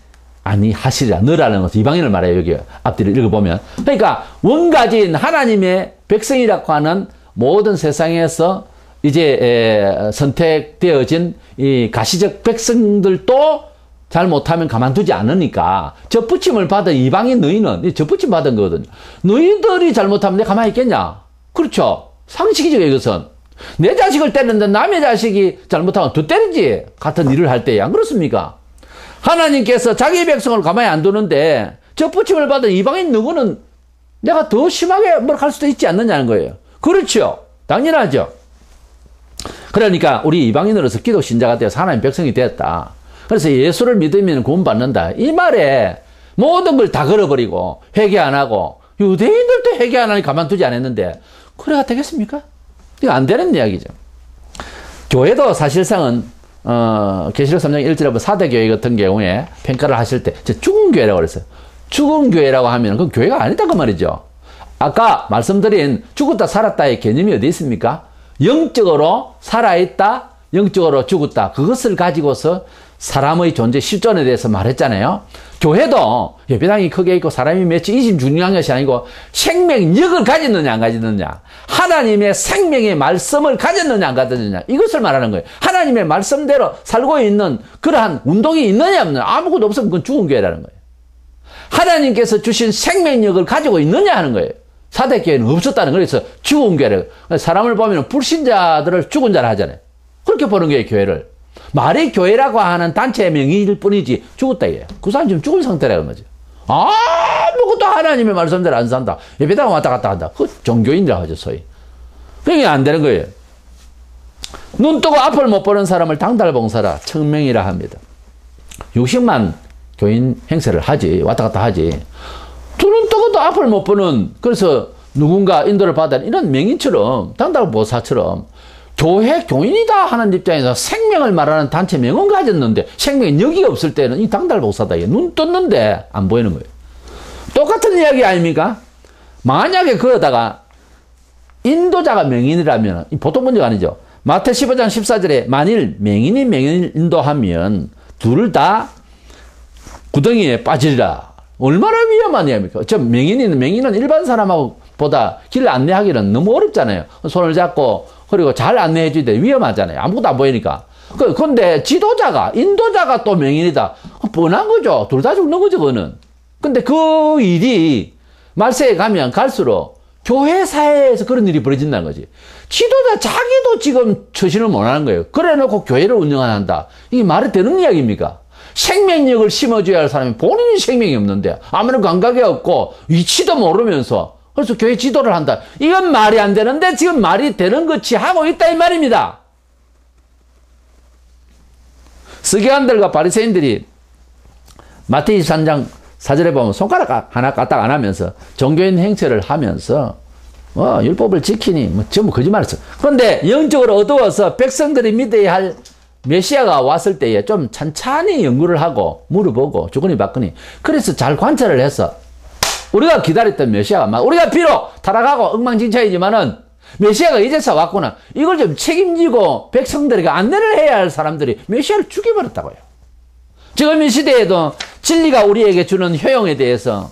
아니하시리라. 너라는 것은 이방인을 말해요, 여기 앞뒤를 읽어보면. 그러니까 원가지인 하나님의 백성이라고 하는 모든 세상에서 이제 선택되어진 이 가시적 백성들도 잘못하면 가만두지 않으니까 접붙임을 받은 이방인 너희는 접붙임 받은 거거든요. 너희들이 잘못하면 내가 가만히 있겠냐? 그렇죠. 상식이죠, 이것은. 내 자식을 때렸는데 남의 자식이 잘못하면 더 때리지, 같은 일을 할 때에. 안 그렇습니까? 하나님께서 자기 백성을 가만히 안 두는데 접붙임을 받은 이방인 누구는 내가 더 심하게 뭘 할 수도 있지 않느냐는 거예요. 그렇죠. 당연하죠. 그러니까 우리 이방인으로서 기독 신자가 되어서 하나님 백성이 되었다. 그래서 예수를 믿으면 구원받는다. 이 말에 모든 걸 다 걸어버리고 회개 안 하고, 유대인들도 회개 안 하니 가만두지 않았는데 그래가 되겠습니까? 이거 안 되는 이야기죠. 교회도 사실상은 계시록 3장 1절에 보면 4대 교회 같은 경우에 평가를 하실 때 죽은 교회라고 그랬어요. 죽은 교회라고 하면 그건 교회가 아니다 그 말이죠. 아까 말씀드린 죽었다 살았다의 개념이 어디 있습니까? 영적으로 살아있다, 영적으로 죽었다. 그것을 가지고서 사람의 존재 실존에 대해서 말했잖아요. 교회도 예배당이 크게 있고 사람이 몇이 이심 중요한 것이 아니고 생명력을 가졌느냐 안 가졌느냐, 하나님의 생명의 말씀을 가졌느냐 안 가졌느냐, 이것을 말하는 거예요. 하나님의 말씀대로 살고 있는 그러한 운동이 있느냐 없느냐, 아무것도 없으면 그건 죽은 교회라는 거예요. 하나님께서 주신 생명력을 가지고 있느냐 하는 거예요. 사대교회는 없었다는 거예요. 그래서 죽은 교회를, 사람을 보면 불신자들을 죽은 자라 하잖아요. 그렇게 보는 거예요, 교회를. 말이 교회라고 하는 단체의 명의일 뿐이지 죽었다 이게요. 그 사람 지금 죽은 상태라는 거죠. 아무것도 하나님의 말씀대로 안 산다, 예배당 왔다 갔다 한다, 그 종교인이라고 하죠, 소위. 그게 안 되는 거예요. 눈 뜨고 앞을 못 보는 사람을 당달봉사라 청명이라 합니다. 60만 교인 행세를 하지, 왔다 갔다 하지. 두 눈 뜨고도 앞을 못 보는, 그래서 누군가 인도를 받은 이런 명인처럼, 당달보사처럼 교회 교인이다 하는 입장에서 생명을 말하는 단체 명은 가졌는데 생명이 여기가 없을 때는 이 당달보사다. 눈 떴는데 안 보이는 거예요. 똑같은 이야기 아닙니까? 만약에 그러다가 인도자가 명인이라면, 보통 문제가 아니죠. 마태 15장 14절에 만일 명인이 명인을 인도하면 둘 다 구덩이에 빠지리라. 얼마나 위험한 이야기입니까? 명인은 일반 사람하고 보다 길 안내하기는 너무 어렵잖아요. 손을 잡고, 그리고 잘 안내해 주는데 위험하잖아요. 아무것도 안 보이니까. 근데 지도자가, 인도자가 또 명인이다. 뻔한 거죠. 둘 다 죽는 거죠, 그거는. 근데 그 일이 말세에 가면 갈수록 교회 사회에서 그런 일이 벌어진다는 거지. 지도자 자기도 지금 처신을 못 하는 거예요. 그래 놓고 교회를 운영한다. 이게 말이 되는 이야기입니까? 생명력을 심어줘야 할 사람이 본인이 생명이 없는데, 아무런 감각이 없고 위치도 모르면서 그래서 교회 지도를 한다. 이건 말이 안 되는데 지금 말이 되는 것이 하고 있다 이 말입니다. 서기관들과 바리새인들이 마태이 23장 4절에 보면 손가락 하나 까딱 안 하면서 종교인 행세를 하면서 율법을 지키니 전부 거짓말했어. 그런데 영적으로 어두워서 백성들이 믿어야 할 메시아가 왔을 때에 좀 찬찬히 연구를 하고 물어보고 주거니 받거니 그래서 잘 관찰을 해서 우리가 기다렸던 메시아가 우리가 비록 타락하고 엉망진창이지만은 메시아가 이제서 왔구나. 이걸 좀 책임지고 백성들에게 안내를 해야 할 사람들이 메시아를 죽여버렸다고요. 지금 이 시대에도 진리가 우리에게 주는 효용에 대해서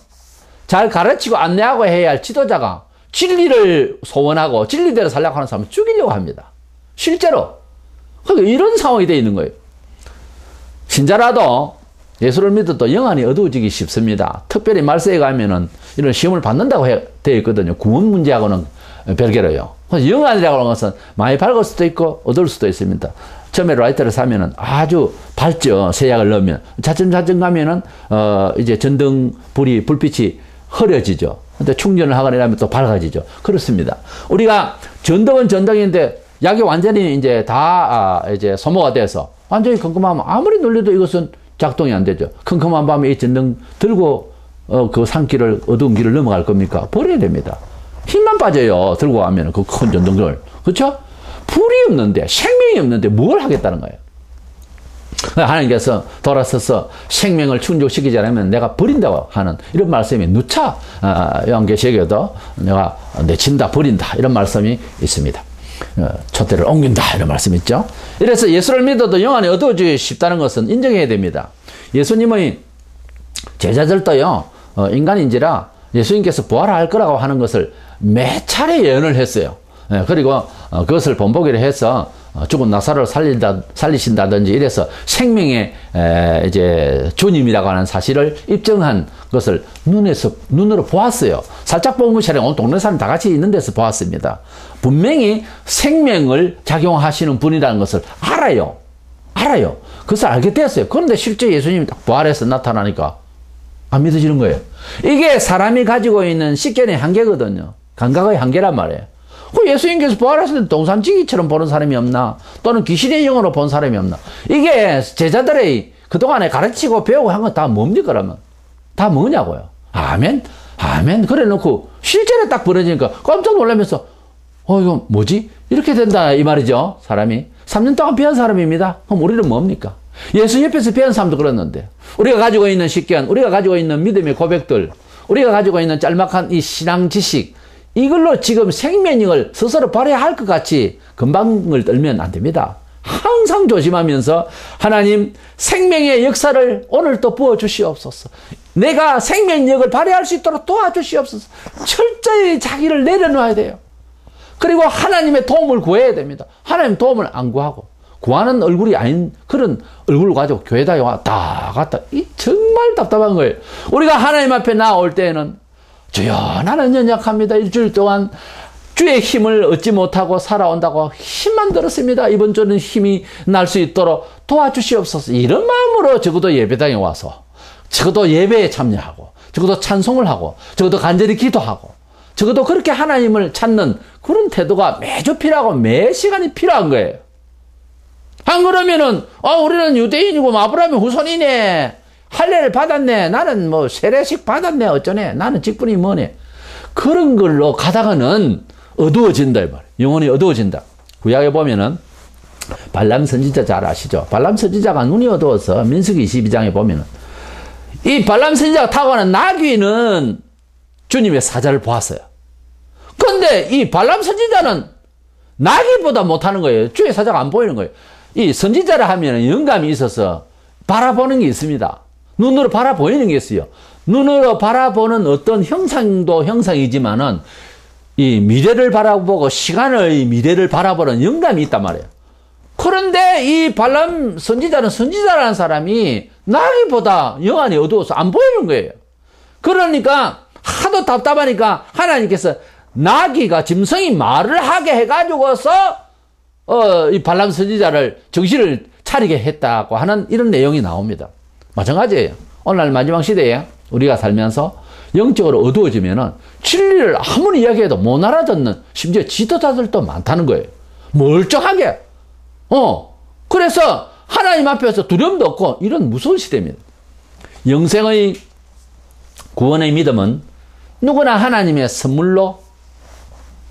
잘 가르치고 안내하고 해야 할 지도자가 진리를 소원하고 진리대로 살려고 하는 사람을 죽이려고 합니다. 실제로. 그러니까 이런 상황이 되어 있는 거예요. 신자라도 예수를 믿어도 영안이 어두워지기 쉽습니다. 특별히 말세에 가면은 이런 시험을 받는다고 되어 있거든요. 구원 문제하고는 별개로요. 그래서 영안이라고 하는 것은 많이 밝을 수도 있고 어두울 수도 있습니다. 처음에 라이터를 사면은 아주 밝죠. 세약을 넣으면. 차츰차츰 가면은, 이제 불빛이 흐려지죠. 근데 충전을 하거나 이러면 또 밝아지죠. 그렇습니다. 우리가 전등은 전등인데 약이 완전히 이제 이제 소모가 돼서 완전히 컴컴하면 아무리 눌려도 이것은 작동이 안 되죠. 컴컴한 밤에 이 전등 들고, 그 산길을, 어두운 길을 넘어갈 겁니까? 버려야 됩니다. 힘만 빠져요. 들고 가면 그 큰 전등을. 그렇죠? 불이 없는데, 생명이 없는데 뭘 하겠다는 거예요. 하나님께서 돌아서서 생명을 충족시키지 않으면 내가 버린다고 하는 이런 말씀이 누차 요한계시록에도 내가 내친다, 버린다 이런 말씀이 있습니다. 촛대를 옮긴다 이런 말씀이 있죠. 이래서 예수를 믿어도 영안이 어두워지기 쉽다는 것은 인정해야 됩니다. 예수님의 제자들도요, 인간인지라 예수님께서 부활할 거라고 하는 것을 몇 차례 예언을 했어요. 그리고 그것을 본보기를 해서 죽은 나사로를 살리신다든지 이래서 생명의 이제 주님이라고 하는 사실을 입증한 것을 눈으로 보았어요. 살짝 본 것이 아니라 오늘 동네 사람 다 같이 있는 데서 보았습니다. 분명히 생명을 작용하시는 분이라는 것을 알아요. 그것을 알게 되었어요. 그런데 실제 예수님이 딱 부활해서 나타나니까 안 믿어지는 거예요. 이게 사람이 가지고 있는 식견의 한계거든요. 감각의 한계란 말이에요. 예수님께서 부활하실 때 동산지기처럼 보는 사람이 없나? 또는 귀신의 영으로 본 사람이 없나? 이게 제자들의 그동안에 가르치고 배우고 한 건 다 뭡니까, 그러면? 다 뭐냐고요? 아멘? 그래 놓고 실제로 딱 벌어지니까 깜짝 놀라면서, 이거 뭐지? 이렇게 된다, 이 말이죠, 사람이. 3년 동안 배운 사람입니다. 그럼 우리는 뭡니까? 예수 옆에서 배운 사람도 그랬는데, 우리가 가지고 있는 식견, 우리가 가지고 있는 믿음의 고백들, 우리가 가지고 있는 짤막한 이 신앙 지식, 이걸로 지금 생명력을 스스로 발휘해야 할 것 같이 금방을 떨면 안 됩니다. 항상 조심하면서 하나님 생명의 역사를 오늘 또 부어주시옵소서. 내가 생명력을 발휘할 수 있도록 도와주시옵소서. 철저히 자기를 내려놓아야 돼요. 그리고 하나님의 도움을 구해야 됩니다. 하나님 도움을 안 구하고 구하는 얼굴이 아닌 그런 얼굴을 가지고 교회다 왔다 갔다 이 정말 답답한 거예요. 우리가 하나님 앞에 나올 때에는 주여 나는 연약합니다. 일주일 동안 주의 힘을 얻지 못하고 살아온다고 힘만 들었습니다. 이번 주는 힘이 날 수 있도록 도와주시옵소서. 이런 마음으로 적어도 예배당에 와서 적어도 예배에 참여하고 적어도 찬송을 하고 적어도 간절히 기도하고 적어도 그렇게 하나님을 찾는 그런 태도가 매주 필요하고 매 시간이 필요한 거예요. 안 그러면은 우리는 유대인이고 아브라함의 후손이네. 할례를 받았네. 나는 뭐 세례식 받았네. 어쩌네. 나는 직분이 뭐네. 그런 걸로 가다가는 어두워진다 이 말이에요. 영혼이 어두워진다. 구약에 보면은 발람 선지자 잘 아시죠? 발람 선지자가 눈이 어두워서 민수기 22장에 보면은 이 발람 선지자가 타고 가는 나귀는 주님의 사자를 보았어요. 그런데 이 발람 선지자는 나귀보다 못하는 거예요. 주의 사자가 안 보이는 거예요. 이 선지자라 하면 영감이 있어서 바라보는 게 있습니다. 눈으로 바라보이는 게 있어요. 눈으로 바라보는 어떤 형상도 형상이지만은 이 미래를 바라보고 시간의 미래를 바라보는 영감이 있단 말이에요. 그런데 이 발람 선지자는 선지자라는 사람이 나귀보다 영안이 어두워서 안 보이는 거예요. 그러니까 하도 답답하니까 하나님께서 나귀가 짐승이 말을 하게 해가지고서 이 발람 선지자를 정신을 차리게 했다고 하는 이런 내용이 나옵니다. 마찬가지예요. 오늘날 마지막 시대에 우리가 살면서 영적으로 어두워지면은 진리를 아무리 이야기해도 못 알아듣는 심지어 지도자들도 많다는 거예요. 멀쩡하게. 그래서 하나님 앞에서 두려움도 없고 이런 무서운 시대입니다. 영생의 구원의 믿음은 누구나 하나님의 선물로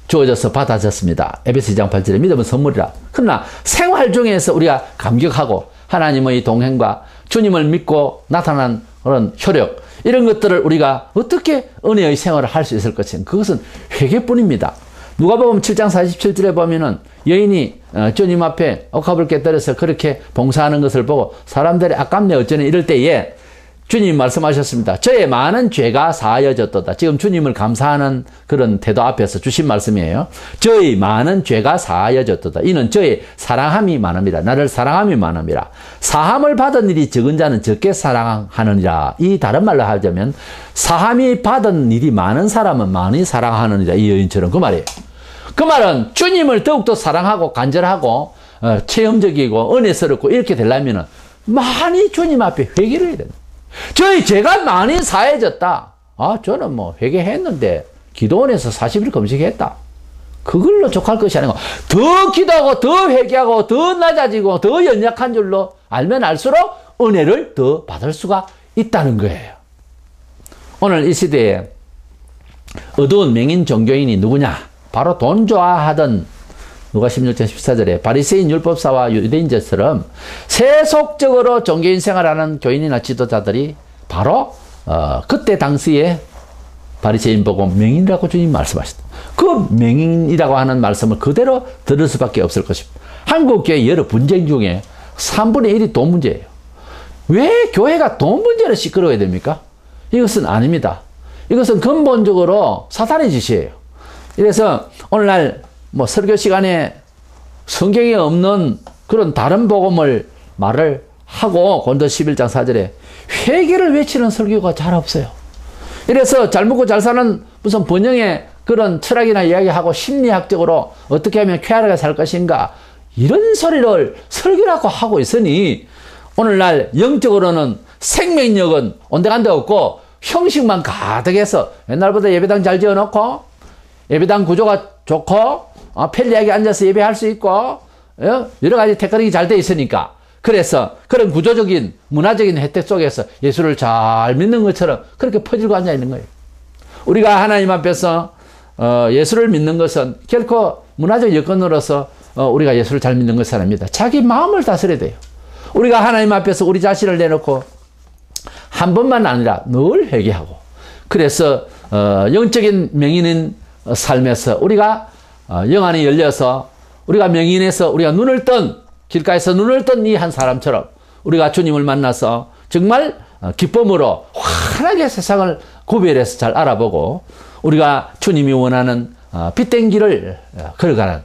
주어져서 받아졌습니다. 에베소 2장 8절에 믿음은 선물이라. 그러나 생활 중에서 우리가 감격하고 하나님의 동행과 주님을 믿고 나타난 그런 효력, 이런 것들을 우리가 어떻게 은혜의 생활을 할 수 있을 것인가? 그것은 회개뿐입니다. 누가복음 7장 47절에 보면은 여인이 주님 앞에 억합을 깨뜨려서 그렇게 봉사하는 것을 보고 사람들이 아깝네 어쩌네 이럴 때에 주님 말씀하셨습니다. 저의 많은 죄가 사하여졌도다. 지금 주님을 감사하는 그런 태도 앞에서 주신 말씀이에요. 저의 많은 죄가 사하여졌도다. 이는 저의 사랑함이 많음이라. 나를 사랑함이 많음이라. 사함을 받은 일이 적은 자는 적게 사랑하느니라. 이 다른 말로 하자면 사함이 받은 일이 많은 사람은 많이 사랑하느니라. 이 여인처럼 그 말이에요. 그 말은 주님을 더욱더 사랑하고 간절하고 체험적이고 은혜스럽고 이렇게 되려면 많이 주님 앞에 회개를 해야 된다. 저희 죄가 많이 사해졌다. 저는 뭐 회개했는데 기도원에서 40일 금식했다. 그걸로 족할 것이 아니고 더 기도하고 더 회개하고 더 낮아지고 더 연약한 줄로 알면 알수록 은혜를 더 받을 수가 있다는 거예요. 오늘 이 시대에 어두운 맹인 종교인이 누구냐? 바로 돈 좋아하던 누가 16장 14절에 바리새인 율법사와 유대인들처럼 세속적으로 종교인 생활하는 교인이나 지도자들이 바로 그때 당시에 바리새인 보고 맹인이라고 주님 말씀하셨다. 그 맹인이라고 하는 말씀을 그대로 들을 수밖에 없을 것입니다. 한국교회 여러 분쟁 중에 3분의 1이 돈 문제예요. 왜 교회가 돈 문제로 시끄러워야 됩니까? 이것은 아닙니다. 이것은 근본적으로 사탄의 짓이에요. 그래서 오늘날 뭐 설교 시간에 성경에 없는 그런 다른 복음을 말을 하고 고린도 11장 4절에 회개를 외치는 설교가 잘 없어요. 이래서 잘 먹고 잘 사는 무슨 번영의 그런 철학이나 이야기하고 심리학적으로 어떻게 하면 쾌활하게 살 것인가 이런 소리를 설교라고 하고 있으니 오늘날 영적으로는 생명력은 온데간데 없고 형식만 가득해서 옛날보다 예배당 잘 지어놓고 예배당 구조가 좋고 편리하게 앉아서 예배할 수 있고 여러 가지 테크닉이 잘 돼 있으니까 그래서 그런 구조적인 문화적인 혜택 속에서 예수를 잘 믿는 것처럼 그렇게 퍼지고 앉아 있는 거예요. 우리가 하나님 앞에서 예수를 믿는 것은 결코 문화적 여건으로서 우리가 예수를 잘 믿는 것은 아닙니다. 자기 마음을 다스려야 돼요. 우리가 하나님 앞에서 우리 자신을 내놓고 한 번만 아니라 늘 회개하고 그래서 영적인 명인인 삶에서 우리가 영안이 열려서 우리가 명인에서 우리가 눈을 뜬 길가에서 눈을 뜬 이 한 사람처럼 우리가 주님을 만나서 정말 기쁨으로 환하게 세상을 구별해서 잘 알아보고 우리가 주님이 원하는 빛된 길을 걸어가는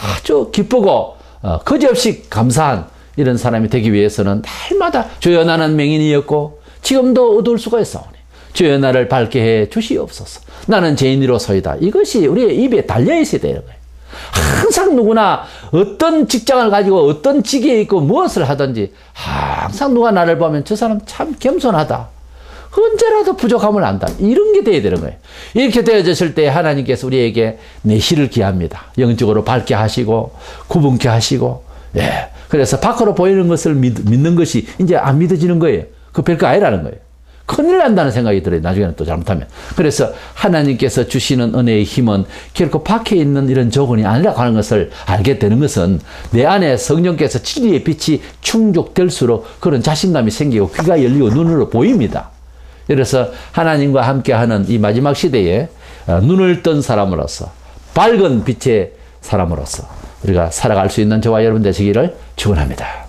아주 기쁘고 거지없이 감사한 이런 사람이 되기 위해서는 날마다 주여 나는 맹인이었고 지금도 어두울 수가 있사오니 주여 나를 밝게 해 주시옵소서. 나는 죄인으로서이다. 이것이 우리의 입에 달려있어야 되는 거예요. 항상 누구나 어떤 직장을 가지고 어떤 직에 있고 무엇을 하든지 항상 누가 나를 보면 저 사람 참 겸손하다. 언제라도 부족함을 안다. 이런 게 돼야 되는 거예요. 이렇게 되어졌을 때 하나님께서 우리에게 내실을 기합니다. 영적으로 밝게 하시고 구분케 하시고 그래서 밖으로 보이는 것을 믿는 것이 이제 안 믿어지는 거예요. 그 별거 아니라는 거예요. 큰일 난다는 생각이 들어요. 나중에는 또 잘못하면. 그래서 하나님께서 주시는 은혜의 힘은 결코 밖에 있는 이런 조건이 아니라고 하는 것을 알게 되는 것은 내 안에 성령께서 진리의 빛이 충족될수록 그런 자신감이 생기고 귀가 열리고 눈으로 보입니다. 그래서 하나님과 함께하는 이 마지막 시대에 눈을 뜬 사람으로서 밝은 빛의 사람으로서 우리가 살아갈 수 있는 저와 여러분 되시기를 축원합니다.